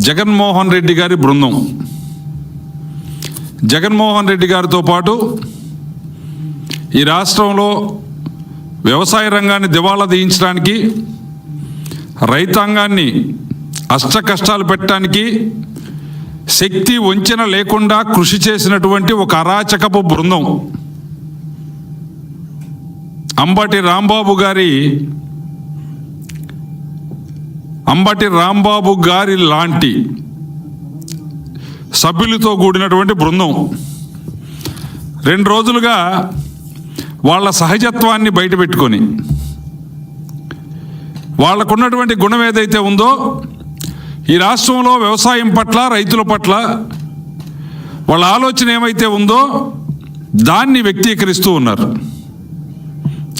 జగన్మోహన్ రెడ్డి గారి బృందం. జగన్మోహన్ రెడ్డి గారితో పాటు ఈ రాష్ట్రంలో వ్యవసాయ రంగాన్ని దివాళా తీయించడానికి, రైతాంగాన్ని అష్ట కష్టాలు పెట్టడానికి శక్తి వంచన లేకుండా కృషి చేసినటువంటి ఒక అరాచకపు బృందం అంబటి రాంబాబు గారి లాంటి సభ్యులతో కూడినటువంటి బృందం 2 రోజులుగా వాళ్ళ సహజత్వాన్ని బయటపెట్టుకొని, వాళ్ళకున్నటువంటి గుణం ఏదైతే ఉందో ఈ రాష్ట్రంలో వ్యవసాయం పట్ల, రైతుల పట్ల వాళ్ళ ఆలోచన ఏమైతే ఉందో దాన్ని వ్యక్తీకరిస్తూ ఉన్నారు.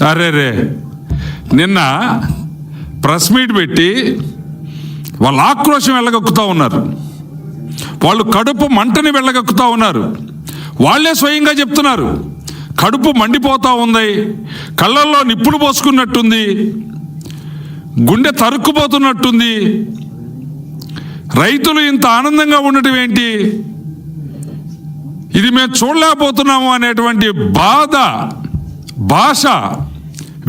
అరేరే, నిన్న ప్రెస్ మీట్ పెట్టి వాళ్ళ ఆక్రోశం వెళ్ళగక్కుతూ ఉన్నారు. వాళ్ళు కడుపు మంటని వెళ్ళగక్కుతూ ఉన్నారు. వాళ్ళే స్వయంగా చెప్తున్నారు, కడుపు మండిపోతూ ఉంది, కళ్ళల్లో నిప్పులు పోసుకున్నట్టుంది, గుండె తరుక్కుపోతున్నట్టుంది, రైతులు ఇంత ఆనందంగా ఉండటం ఏంటి, ఇది మేము చూడలేకపోతున్నాము అనేటువంటి భాష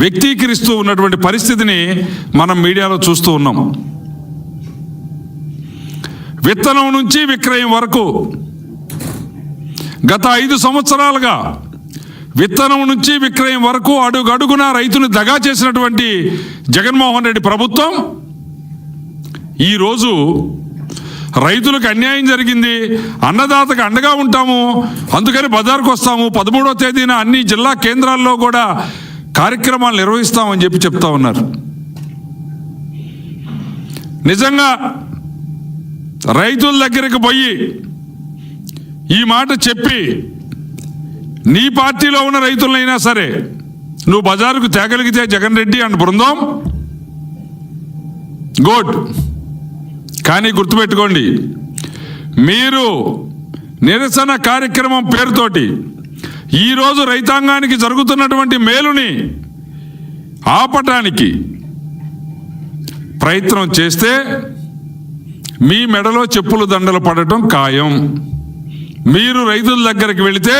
వ్యక్తీకరిస్తూ ఉన్నటువంటి పరిస్థితిని మనం మీడియాలో చూస్తూ ఉన్నాం. విత్తనం నుంచి విక్రయం వరకు గత 5 సంవత్సరాలుగా విత్తనం నుంచి విక్రయం వరకు అడుగడుగునా రైతును దగా చేసినటువంటి జగన్మోహన్ రెడ్డి ప్రభుత్వం ఈరోజు రైతులకు అన్యాయం జరిగింది, అన్నదాతకు అండగా ఉంటాము, అందుకని బజార్కు వస్తాము, 13వ తేదీన అన్ని జిల్లా కేంద్రాల్లో కూడా కార్యక్రమాలు నిర్వహిస్తామని చెప్తా ఉన్నారు. నిజంగా రైతుల దగ్గరికి పోయి ఈ మాట చెప్పి నీ పార్టీలో ఉన్న రైతులైనా సరే నువ్వు బజారుకు తేగలిగితే జగన్ రెడ్డి అండ్ బృందం గుడ్. కానీ గుర్తుపెట్టుకోండి, మీరు నిరసన కార్యక్రమం పేరుతోటి ఈరోజు రైతాంగానికి జరుగుతున్నటువంటి మేలుని ఆపటానికి ప్రయత్నం చేస్తే మీ మెడలో చెప్పులు దండలు పడటం ఖాయం. మీరు రైతుల దగ్గరికి వెళితే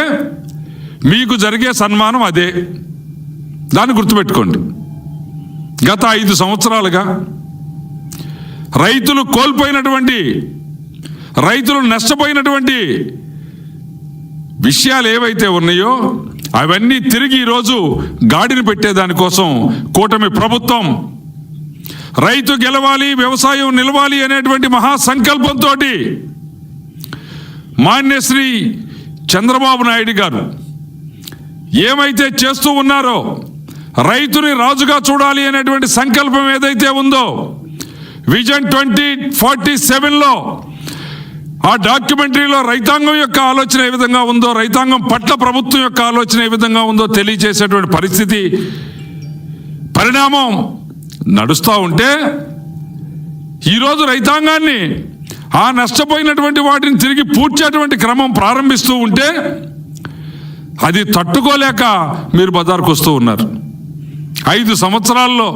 మీకు జరిగే సన్మానం అదే. దాన్ని గుర్తుపెట్టుకోండి. గత 5 సంవత్సరాలుగా రైతులు కోల్పోయినటువంటి, రైతులు నష్టపోయినటువంటి విషయాలు ఏవైతే ఉన్నాయో అవన్నీ తిరిగి ఈరోజు గాడిని పెట్టేదానికోసం కూటమి ప్రభుత్వం రైతు గెలవాలి, వ్యవసాయం నిలవాలి అనేటువంటి మహాసంకల్పంతో మాన్యశ్రీ చంద్రబాబు నాయుడు గారు ఏమైతే చేస్తూ ఉన్నారో, రైతుని రాజుగా చూడాలి అనేటువంటి సంకల్పం ఏదైతే ఉందో విజన్ 2047లో ఆ డాక్యుమెంటరీలో రైతాంగం యొక్క ఆలోచన ఏ విధంగా ఉందో, రైతాంగం పట్ల ప్రభుత్వం యొక్క ఆలోచన ఏ విధంగా ఉందో తెలియజేసేటువంటి పరిస్థితి, పరిణామం నడుస్తూ ఉంటే ఈరోజు రైతాంగాన్ని ఆ నష్టపోయినటువంటి వాటిని తిరిగి పూడ్చేటువంటి క్రమం ప్రారంభిస్తూ ఉంటే అది తట్టుకోలేక మీరు బజార్కు వస్తూ ఉన్నారు. 5 సంవత్సరాల్లో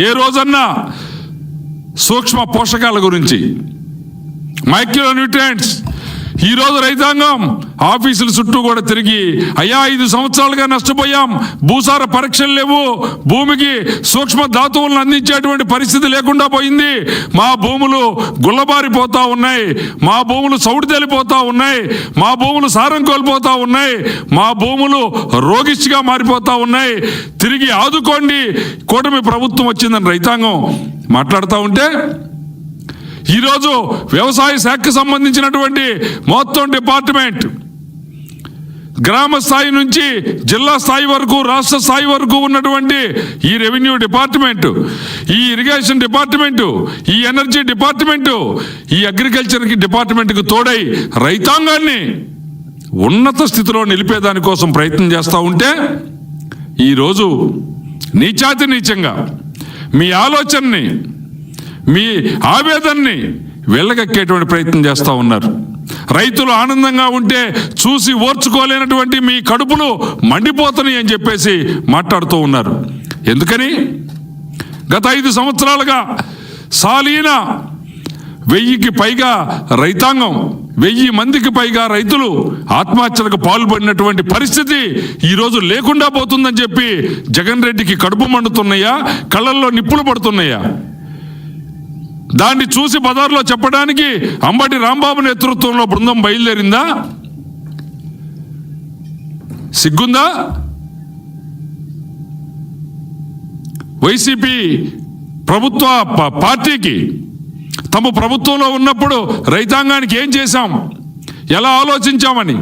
ఏ రోజన్నా సూక్ష్మ పోషకాల గురించి, మైక్రో న్యూట్రియంట్స్, ఈరోజు రైతాంగం ఆఫీసుల చుట్టూ కూడా తిరిగి అయ్యా 5 సంవత్సరాలుగా నష్టపోయాం, భూసార పరీక్షలు లేవు, భూమికి సూక్ష్మ ధాతువులను అందించేటువంటి పరిస్థితి లేకుండా పోయింది, మా భూములు గుల్లబారిపోతూ ఉన్నాయి, మా భూములు సౌడు తేలిపోతూ ఉన్నాయి, మా భూములు సారం కోల్పోతూ ఉన్నాయి, మా భూములు రోగిష్టిగా మారిపోతూ ఉన్నాయి, తిరిగి ఆదుకోండి, కూటమి ప్రభుత్వం వచ్చిందని రైతాంగం మాట్లాడుతూ ఉంటే ఈరోజు వ్యవసాయ శాఖకు సంబంధించినటువంటి మొత్తం డిపార్ట్మెంట్, గ్రామ స్థాయి నుంచి జిల్లా స్థాయి వరకు, రాష్ట్ర స్థాయి వరకు ఉన్నటువంటి ఈ రెవెన్యూ డిపార్ట్మెంటు, ఈ ఇరిగేషన్ డిపార్ట్మెంటు, ఈ ఎనర్జీ డిపార్ట్మెంటు, ఈ అగ్రికల్చర్ డిపార్ట్మెంట్కి తోడై రైతాంగాన్ని ఉన్నత స్థితిలో నిలిపేదానికోసం ప్రయత్నం చేస్తూ ఉంటే ఈరోజు నీచాతి నీచంగా మీ ఆలోచనని, మీ ఆవేదనని వెళ్ళగక్కేటువంటి ప్రయత్నం చేస్తూ ఉన్నారు. రైతులు ఆనందంగా ఉంటే చూసి ఓర్చుకోలేనటువంటి మీ కడుపులు మండిపోతున్నాయి అని చెప్పేసి మాట్లాడుతూ ఉన్నారు. ఎందుకని గత 5 సంవత్సరాలుగా సాలీన 1000కి పైగా రైతాంగం, 1000 మందికి పైగా రైతులు ఆత్మహత్యలకు పాల్పడినటువంటి పరిస్థితి ఈరోజు లేకుండా పోతుందని చెప్పి జగన్ రెడ్డికి కడుపు మండుతున్నాయా, కళ్ళల్లో నిప్పులు పడుతున్నాయా? దాన్ని చూసి బజార్లో చెప్పడానికి అంబటి రాంబాబు నేతృత్వంలో బృందం బయలుదేరిందా? సిగ్గుందా? వైసీపీ ప్రభుత్వ పార్టీకి తమ ప్రభుత్వంలో ఉన్నప్పుడు రైతాంగానికి ఏం చేశాం, ఎలా ఆలోచించామని.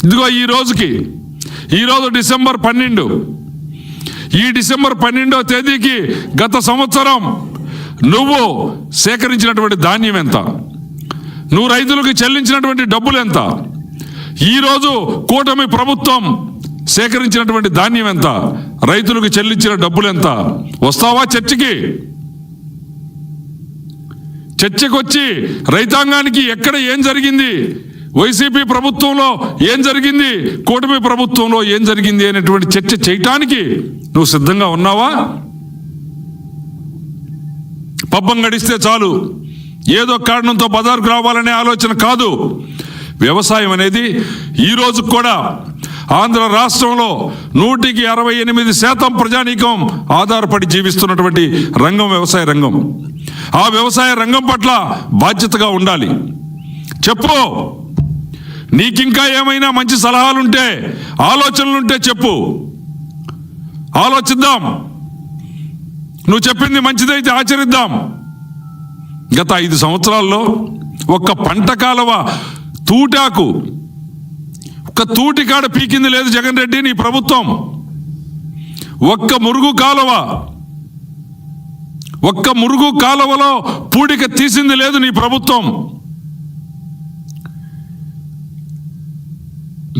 ఇదిగో ఈరోజు డిసెంబర్ 12. ఈ డిసెంబర్ 12వ తేదీకి గత సంవత్సరం నువ్వు సేకరించినటువంటి ధాన్యం ఎంత, నువ్వు రైతులకు చెల్లించినటువంటి డబ్బులు ఎంత, ఈరోజు కూటమి ప్రభుత్వం సేకరించినటువంటి ధాన్యం ఎంత, రైతులకు చెల్లించిన డబ్బులు ఎంత? వస్తావా చర్చకు వచ్చి రైతాంగానికి ఎక్కడ ఏం జరిగింది, వైసీపీ ప్రభుత్వంలో ఏం జరిగింది, కూటమి ప్రభుత్వంలో ఏం జరిగింది అనేటువంటి చర్చ చేయటానికి నువ్వు సిద్ధంగా ఉన్నావా? పబ్బం గడిస్తే చాలు, ఏదో కారణంతో బజారుకు రావాలనే ఆలోచన కాదు. వ్యవసాయం అనేది ఈరోజు కూడా ఆంధ్ర రాష్ట్రంలో 168% ప్రజానీకం ఆధారపడి జీవిస్తున్నటువంటి రంగం వ్యవసాయ రంగం. ఆ వ్యవసాయ రంగం పట్ల బాధ్యతగా ఉండాలి. చెప్పు, నీకింకా ఏమైనా మంచి సలహాలుంటే, ఆలోచనలుంటే చెప్పు, ఆలోచిద్దాం. నువ్వు చెప్పింది మంచిదైతే ఆచరిద్దాం. గత 5 సంవత్సరాల్లో ఒక్క పంట కాలువ తూటాకు, ఒక్క తూటికాడ పీకింది లేదు జగన్ రెడ్డి నీ ప్రభుత్వం. ఒక్క మురుగు కాలువలో పూడిక తీసింది లేదు నీ ప్రభుత్వం.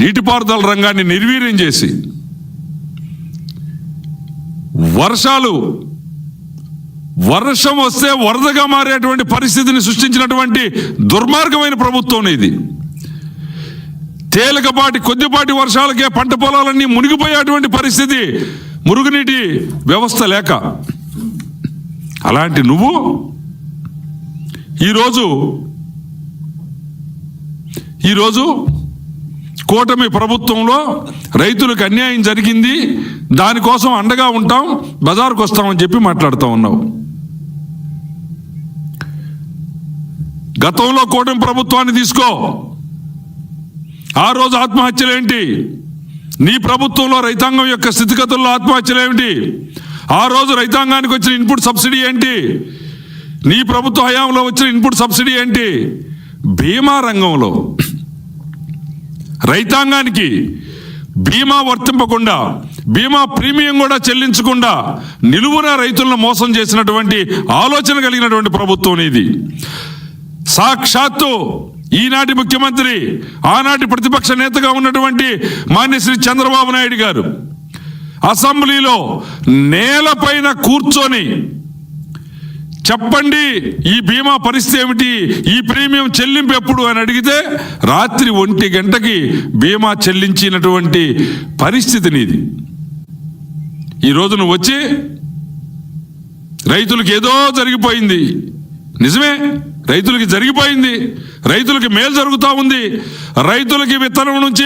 నీటిపారుదల రంగాన్ని నిర్వీర్యం చేసి వర్షం వస్తే వరదగా మారేటువంటి పరిస్థితిని సృష్టించినటువంటి దుర్మార్గమైన ప్రభుత్వం ఇది. కొద్దిపాటి వర్షాలకే పంట పొలాలన్నీ మునిగిపోయేటువంటి పరిస్థితి, మురుగునీటి వ్యవస్థ లేక. అలాంటి నువ్వు ఈరోజు కూటమి ప్రభుత్వంలో రైతులకు అన్యాయం జరిగింది, దానికోసం అండగా ఉంటాం, బజారుకు వస్తామని చెప్పి మాట్లాడుతూ ఉన్నావు. గతంలో కూటమి ప్రభుత్వాన్ని తీసుకో, ఆ రోజు ఆత్మహత్యలేంటి? నీ ప్రభుత్వంలో రైతాంగం యొక్క స్థితిగతుల్లో ఆత్మహత్యలేమిటి? ఆ రోజు రైతాంగానికి వచ్చిన ఇన్పుట్ సబ్సిడీ ఏంటి? నీ ప్రభుత్వ హయాంలో వచ్చిన ఇన్పుట్ సబ్సిడీ ఏంటి? బీమా రంగంలో రైతాంగానికి బీమా వర్తింపకుండా, బీమా ప్రీమియం కూడా చెల్లించకుండా నిలువున రైతులను మోసం చేసినటువంటి ఆలోచన కలిగినటువంటి ప్రభుత్వం ఇది. సాక్షాత్తు ఈనాటి ముఖ్యమంత్రి, ఆనాటి ప్రతిపక్ష నేతగా ఉన్నటువంటి మాన్యశ్రీ చంద్రబాబు నాయుడు గారు అసెంబ్లీలో నేలపైన కూర్చొని చెప్పండి ఈ బీమా పరిస్థితి ఏమిటి, ఈ ప్రీమియం చెల్లింపు ఎప్పుడు అని అడిగితే రాత్రి 1 గంటకి బీమా చెల్లించినటువంటి పరిస్థితి నీది. ఈరోజు నువ్వు వచ్చి రైతులకు ఏదో జరిగిపోయింది, నిజమే రైతులకి జరిగిపోయింది, రైతులకి మేలు జరుగుతూ ఉంది, రైతులకి విత్తనం నుంచి